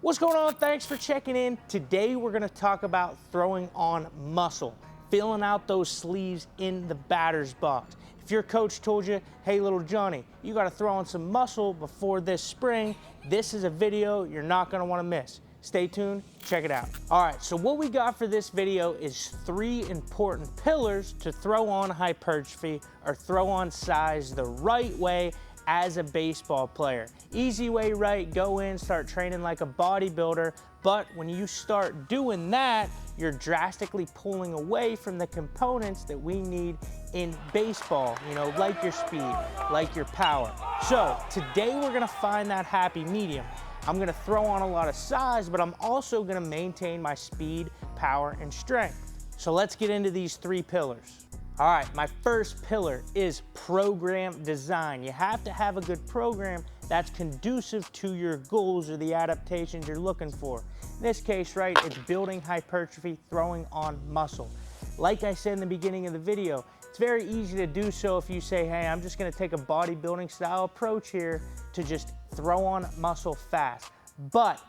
What's going on? Thanks for checking in. Today we're going to talk about throwing on muscle, filling out those sleeves in the batter's box. If your coach told you, hey little Johnny, you got to throw on some muscle before this spring, this is a video you're not going to want to miss. Stay tuned, check it out. All right, so what we got for this video is 3 important pillars to throw on hypertrophy or throw on size the right way as a baseball player. Easy way, right? Go in, start training like a bodybuilder, but when you start doing that, you're drastically pulling away from the components that we need in baseball, like your speed, like your power. So today we're gonna find that happy medium. I'm gonna throw on a lot of size, but I'm also gonna maintain my speed, power, and strength. So let's get into these 3 pillars. All right, my first pillar is program design. You have to have a good program that's conducive to your goals or the adaptations you're looking for. In this case, right, it's building hypertrophy, throwing on muscle. Like I said in the beginning of the video, it's very easy to do so if you say, hey, I'm just gonna take a bodybuilding style approach here to just throw on muscle fast. But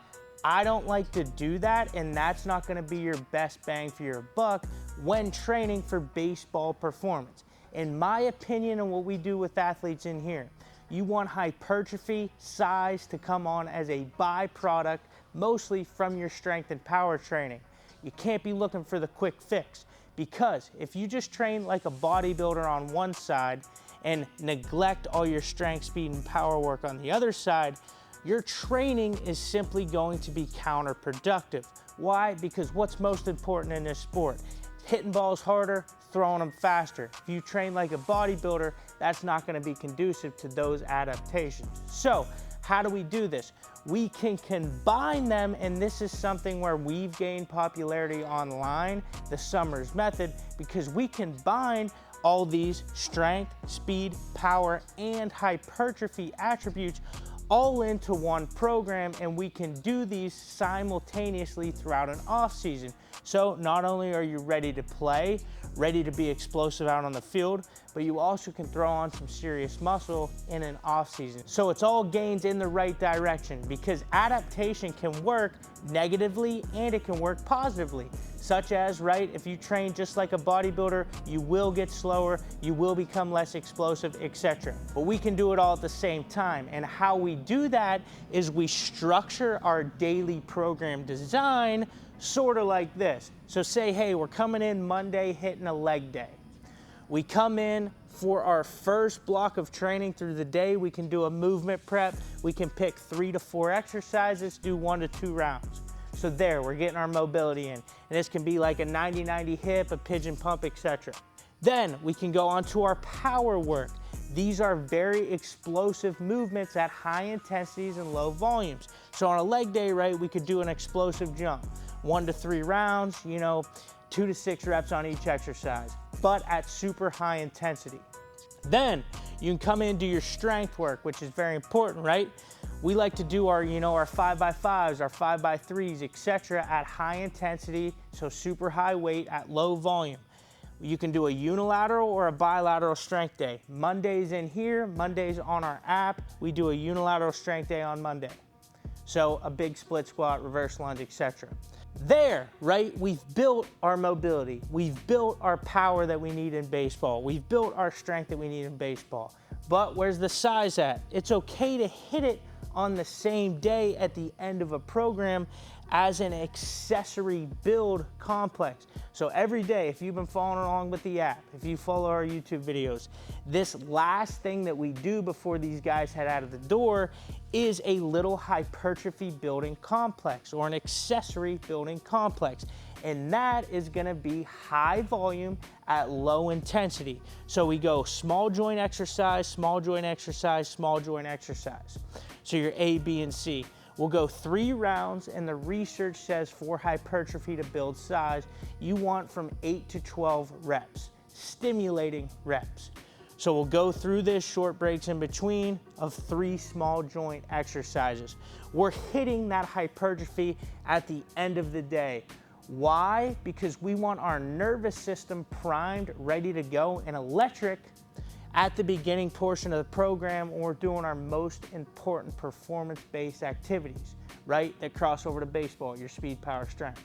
I don't like to do that, and that's not gonna be your best bang for your buck when training for baseball performance. In my opinion, and what we do with athletes in here, you want hypertrophy, size to come on as a byproduct, mostly from your strength and power training. You can't be looking for the quick fix, because if you just train like a bodybuilder on one side and neglect all your strength, speed, and power work on the other side, your training is simply going to be counterproductive. Why? Because what's most important in this sport? Hitting balls harder, throwing them faster. If you train like a bodybuilder, that's not going to be conducive to those adaptations. So how do we do this? We can combine them, and this is something where we've gained popularity online, the SummersMethod, because we combine all these strength, speed, power, and hypertrophy attributes all into one program, and we can do these simultaneously throughout an off season. So not only are you ready to play, ready to be explosive out on the field, but you also can throw on some serious muscle in an off season. So it's all gains in the right direction, because adaptation can work negatively and it can work positively. Such as, right, if you train just like a bodybuilder, you will get slower, you will become less explosive, etc. But we can do it all at the same time. And how we do that is we structure our daily program design sort of like this. So say, hey, we're coming in Monday hitting a leg day. We come in for our first block of training through the day. We can do a movement prep. We can pick 3 to 4 exercises, do 1 to 2 rounds. So there, we're getting our mobility in. And this can be like a 90-90 hip, a pigeon pump, etc. Then we can go on to our power work. These are very explosive movements at high intensities and low volumes. So on a leg day, right, we could do an explosive jump. 1 to 3 rounds, 2 to 6 reps on each exercise, but at super high intensity. Then you can come in and do your strength work, which is very important, right? We like to do our, our 5x5s, our 5x3s, etc. at high intensity, so super high weight at low volume. You can do a unilateral or a bilateral strength day. Mondays in here, Mondays on our app, we do a unilateral strength day on Monday. So a big split squat, reverse lunge, etc. There, right, we've built our mobility. We've built our power that we need in baseball. We've built our strength that we need in baseball. But where's the size at? It's okay to hit it on the same day at the end of a program as an accessory build complex. So every day, if you've been following along with the app, if you follow our YouTube videos, this last thing that we do before these guys head out of the door is a little hypertrophy building complex or an accessory building complex. And that is gonna be high volume at low intensity. So we go small joint exercise, small joint exercise, small joint exercise. So your A, B, and C. We'll go 3 rounds, and the research says for hypertrophy to build size, you want from 8 to 12 reps, stimulating reps. So we'll go through this, short breaks in between of 3 small joint exercises. We're hitting that hypertrophy at the end of the day. Why? Because we want our nervous system primed, ready to go, and electric at the beginning portion of the program when we're doing our most important performance-based activities. right, that cross over to baseball, your speed, power, strength.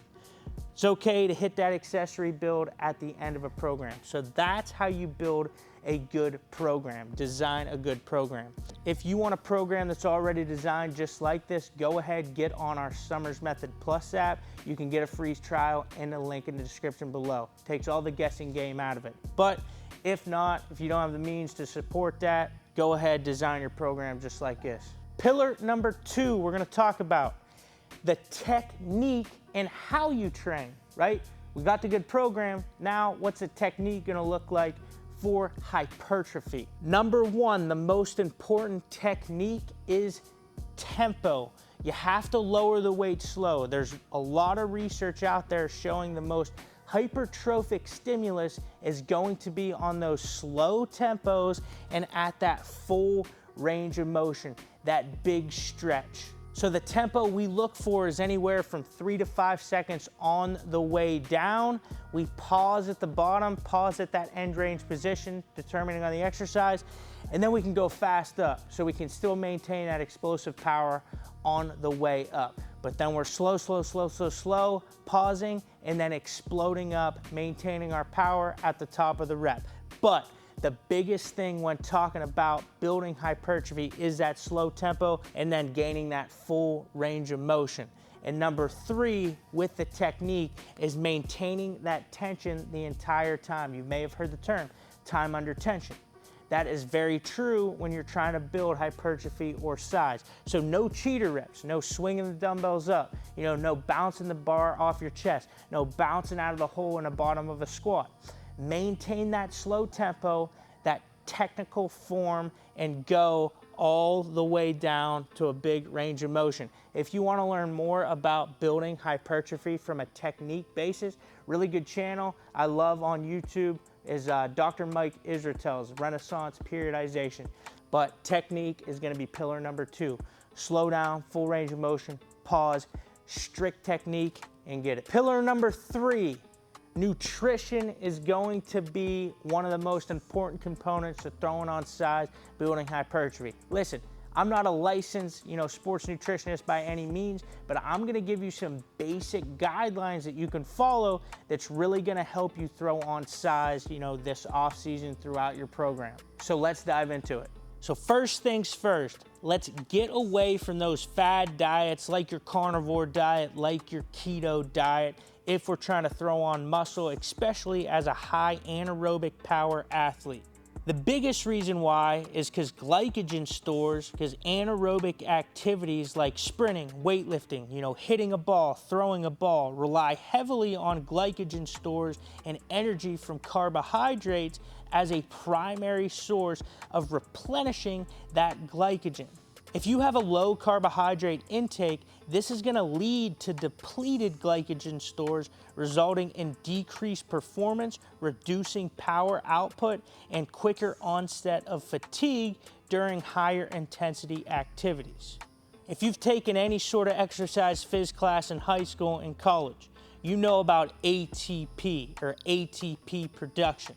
It's okay to hit that accessory build at the end of a program. So that's how you build a good program, design a good program. If you want a program that's already designed just like this, go ahead, get on our SummersMethod Plus app. You can get a free trial and a link in the description below. Takes all the guessing game out of it. But if not, if you don't have the means to support that, go ahead, design your program just like this. Pillar number 2, we're gonna talk about the technique and how you train, right? We got the good program. Now, what's the technique gonna look like for hypertrophy? Number 1, the most important technique is tempo. You have to lower the weight slow. There's a lot of research out there showing the most hypertrophic stimulus is going to be on those slow tempos and at that full range of motion, that big stretch. So the tempo we look for is anywhere from 3 to 5 seconds on the way down. We pause at the bottom, pause at that end range position, determining on the exercise, and then we can go fast up. So we can still maintain that explosive power on the way up. But then we're slow, pausing, and then exploding up, maintaining our power at the top of the rep. But the biggest thing when talking about building hypertrophy is that slow tempo and then gaining that full range of motion. And number 3 with the technique is maintaining that tension the entire time. You may have heard the term time under tension. That is very true when you're trying to build hypertrophy or size. So no cheater reps, no swinging the dumbbells up, no bouncing the bar off your chest, no bouncing out of the hole in the bottom of a squat. Maintain that slow tempo, that technical form, and go all the way down to a big range of motion. If you want to learn more about building hypertrophy from a technique basis, really good channel I love on YouTube is Dr. Mike Israetel's Renaissance Periodization. But technique is going to be pillar number 2. Slow down, full range of motion, pause, strict technique, and get it. Pillar number 3. Nutrition is going to be one of the most important components to throwing on size, building hypertrophy. Listen, I'm not a licensed, sports nutritionist by any means, but I'm gonna give you some basic guidelines that you can follow that's really gonna help you throw on size, this off season throughout your program. So let's dive into it. So first things first, let's get away from those fad diets like your carnivore diet, like your keto diet, if we're trying to throw on muscle, especially as a high anaerobic power athlete. The biggest reason why is because glycogen stores, because anaerobic activities like sprinting, weightlifting, hitting a ball, throwing a ball, rely heavily on glycogen stores and energy from carbohydrates as a primary source of replenishing that glycogen. If you have a low carbohydrate intake, this is going to lead to depleted glycogen stores, resulting in decreased performance, reducing power output, and quicker onset of fatigue during higher intensity activities. If you've taken any sort of exercise phys class in high school and college, you know about ATP or ATP production.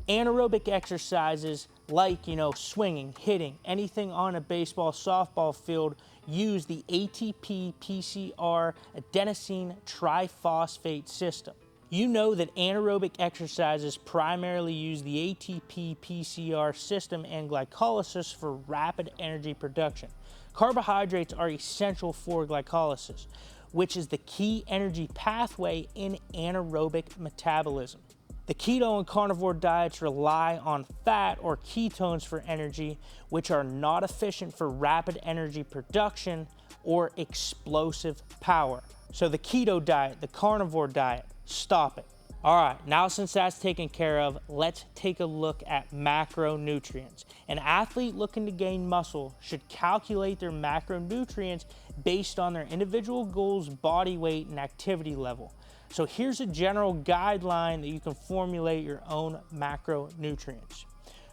Anaerobic exercises like, swinging, hitting, anything on a baseball, softball field use the ATP PCR adenosine triphosphate system. You know that anaerobic exercises primarily use the ATP PCR system and glycolysis for rapid energy production. Carbohydrates are essential for glycolysis, which is the key energy pathway in anaerobic metabolism. The keto and carnivore diets rely on fat or ketones for energy, which are not efficient for rapid energy production or explosive power. So the keto diet, the carnivore diet, stop it. All right, now since that's taken care of, let's take a look at macronutrients. An athlete looking to gain muscle should calculate their macronutrients based on their individual goals, body weight, and activity level. So here's a general guideline that you can formulate your own macronutrients.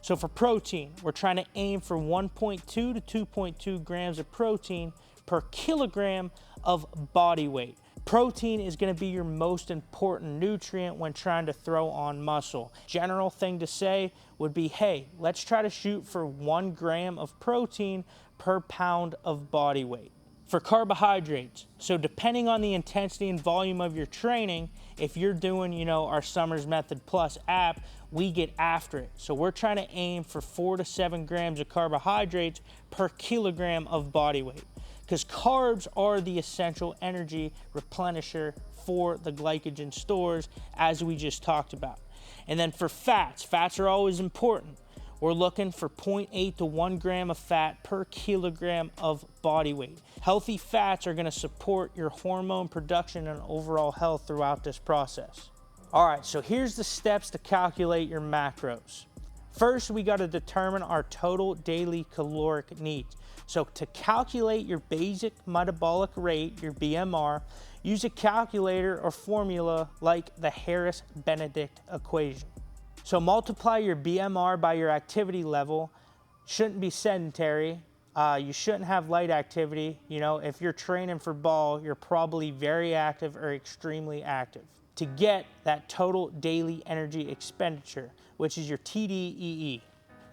So for protein, we're trying to aim for 1.2 to 2.2 grams of protein per kilogram of body weight. Protein is going to be your most important nutrient when trying to throw on muscle. General thing to say would be, hey, let's try to shoot for 1 gram of protein per pound of body weight. For carbohydrates, so depending on the intensity and volume of your training, if you're doing, our Summers Method Plus app, we get after it. So we're trying to aim for 4 to 7 grams of carbohydrates per kilogram of body weight, because carbs are the essential energy replenisher for the glycogen stores, as we just talked about. And then for fats are always important. We're looking for 0.8 to 1 gram of fat per kilogram of body weight. Healthy fats are gonna support your hormone production and overall health throughout this process. All right, so here's the steps to calculate your macros. First, we gotta determine our total daily caloric needs. So to calculate your basic metabolic rate, your BMR, use a calculator or formula like the Harris-Benedict equation. So multiply your BMR by your activity level. Shouldn't be sedentary. You shouldn't have light activity. If you're training for ball, you're probably very active or extremely active, to get that total daily energy expenditure, which is your TDEE.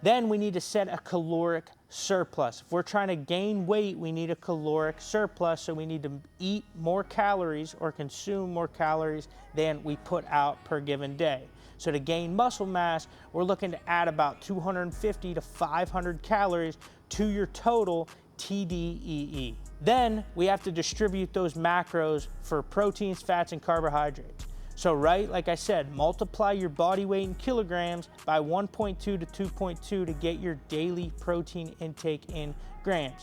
Then we need to set a caloric surplus. If we're trying to gain weight, we need a caloric surplus, so we need to eat more calories or consume more calories than we put out per given day. So to gain muscle mass, we're looking to add about 250 to 500 calories to your total TDEE. Then we have to distribute those macros for proteins, fats, and carbohydrates. So like I said, multiply your body weight in kilograms by 1.2 to 2.2 to get your daily protein intake in grams.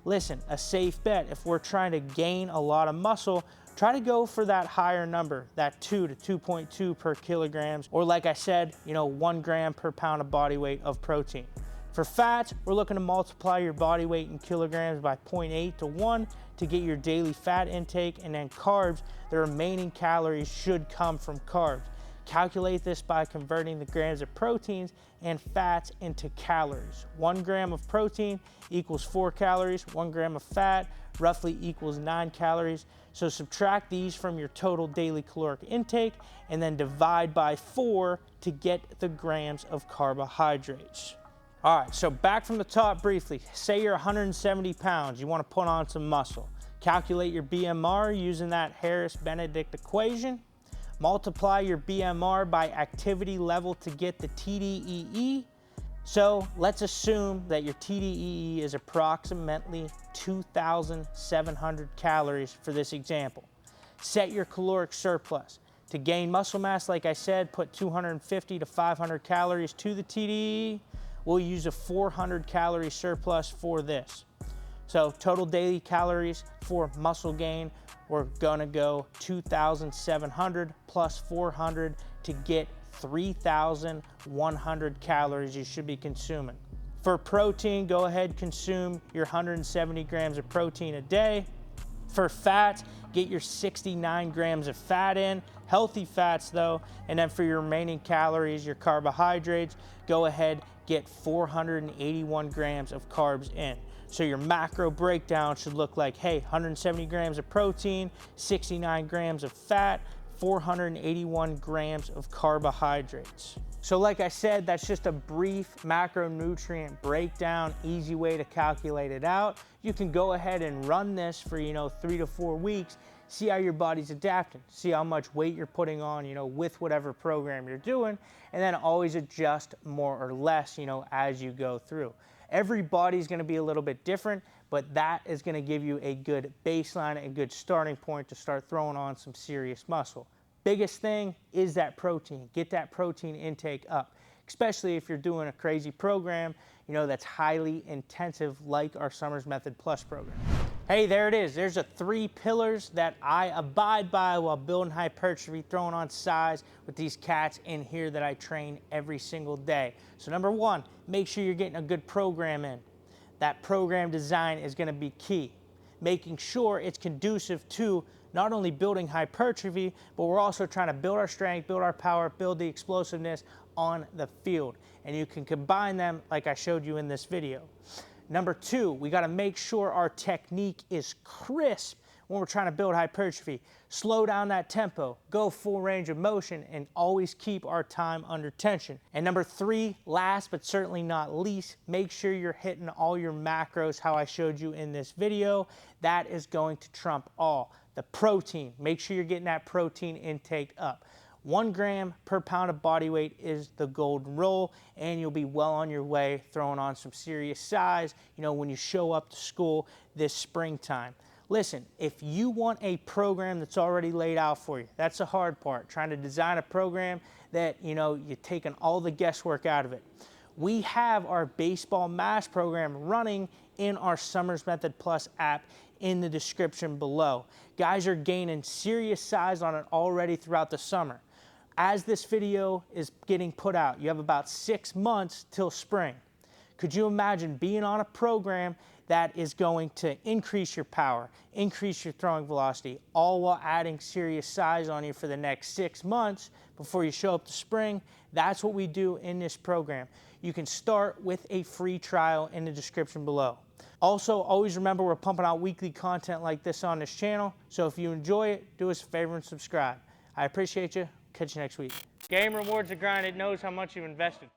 Listen, a safe bet, if we're trying to gain a lot of muscle, try to go for that higher number, that 2 to 2.2 per kilograms, or like I said, 1 gram per pound of body weight of protein. For fats, we're looking to multiply your body weight in kilograms by 0.8 to 1 to get your daily fat intake, and then carbs, the remaining calories should come from carbs. Calculate this by converting the grams of proteins and fats into calories. 1 gram of protein equals 4 calories, 1 gram of fat roughly equals 9 calories. So subtract these from your total daily caloric intake and then divide by 4 to get the grams of carbohydrates. All right, so back from the top briefly. Say you're 170 pounds, you wanna put on some muscle. Calculate your BMR using that Harris-Benedict equation. Multiply your BMR by activity level to get the TDEE. So let's assume that your TDEE is approximately 2,700 calories for this example. Set your caloric surplus. To gain muscle mass, like I said, put 250 to 500 calories to the TDEE. We'll use a 400 calorie surplus for this. So total daily calories for muscle gain, we're gonna go 2,700 plus 400 to get 3,100 calories you should be consuming. For protein, go ahead, consume your 170 grams of protein a day. For fats, get your 69 grams of fat in, healthy fats though, and then for your remaining calories, your carbohydrates, go ahead, get 481 grams of carbs in. So your macro breakdown should look like, hey, 170 grams of protein, 69 grams of fat, 481 grams of carbohydrates. So like I said, that's just a brief macronutrient breakdown, easy way to calculate it out. You can go ahead and run this for 3 to 4 weeks, see how your body's adapting, see how much weight you're putting on, with whatever program you're doing, and then always adjust more or less, as you go through. Every body's gonna be a little bit different, but that is gonna give you a good baseline, a good starting point to start throwing on some serious muscle. Biggest thing is that protein. Get that protein intake up, especially if you're doing a crazy program, that's highly intensive like our Summers Method Plus program. Hey, there it is. There's the 3 pillars that I abide by while building hypertrophy, throwing on size with these cats in here that I train every single day. So number 1, make sure you're getting a good program in. That program design is gonna be key. Making sure it's conducive to not only building hypertrophy, but we're also trying to build our strength, build our power, build the explosiveness on the field. And you can combine them like I showed you in this video. Number 2, we gotta make sure our technique is crisp when we're trying to build hypertrophy. Slow down that tempo, go full range of motion, and always keep our time under tension. And number 3, last but certainly not least, make sure you're hitting all your macros how I showed you in this video. That is going to trump all. The protein, make sure you're getting that protein intake up. 1 gram per pound of body weight is the golden rule, and you'll be well on your way throwing on some serious size, you know, when you show up to school this springtime. Listen, if you want a program that's already laid out for you, that's the hard part, trying to design a program that, you know, you're taking all the guesswork out of it. We have our baseball mass program running in our SummersMethod Plus app in the description below. Guys are gaining serious size on it already throughout the summer. As this video is getting put out, you have about 6 months till spring. Could you imagine being on a program that is going to increase your power, increase your throwing velocity, all while adding serious size on you for the next 6 months before you show up to spring? That's what we do in this program. You can start with a free trial in the description below. Also, always remember we're pumping out weekly content like this on this channel, so if you enjoy it, do us a favor and subscribe. I appreciate you. Catch you next week. Game rewards the grind. It knows how much you've invested.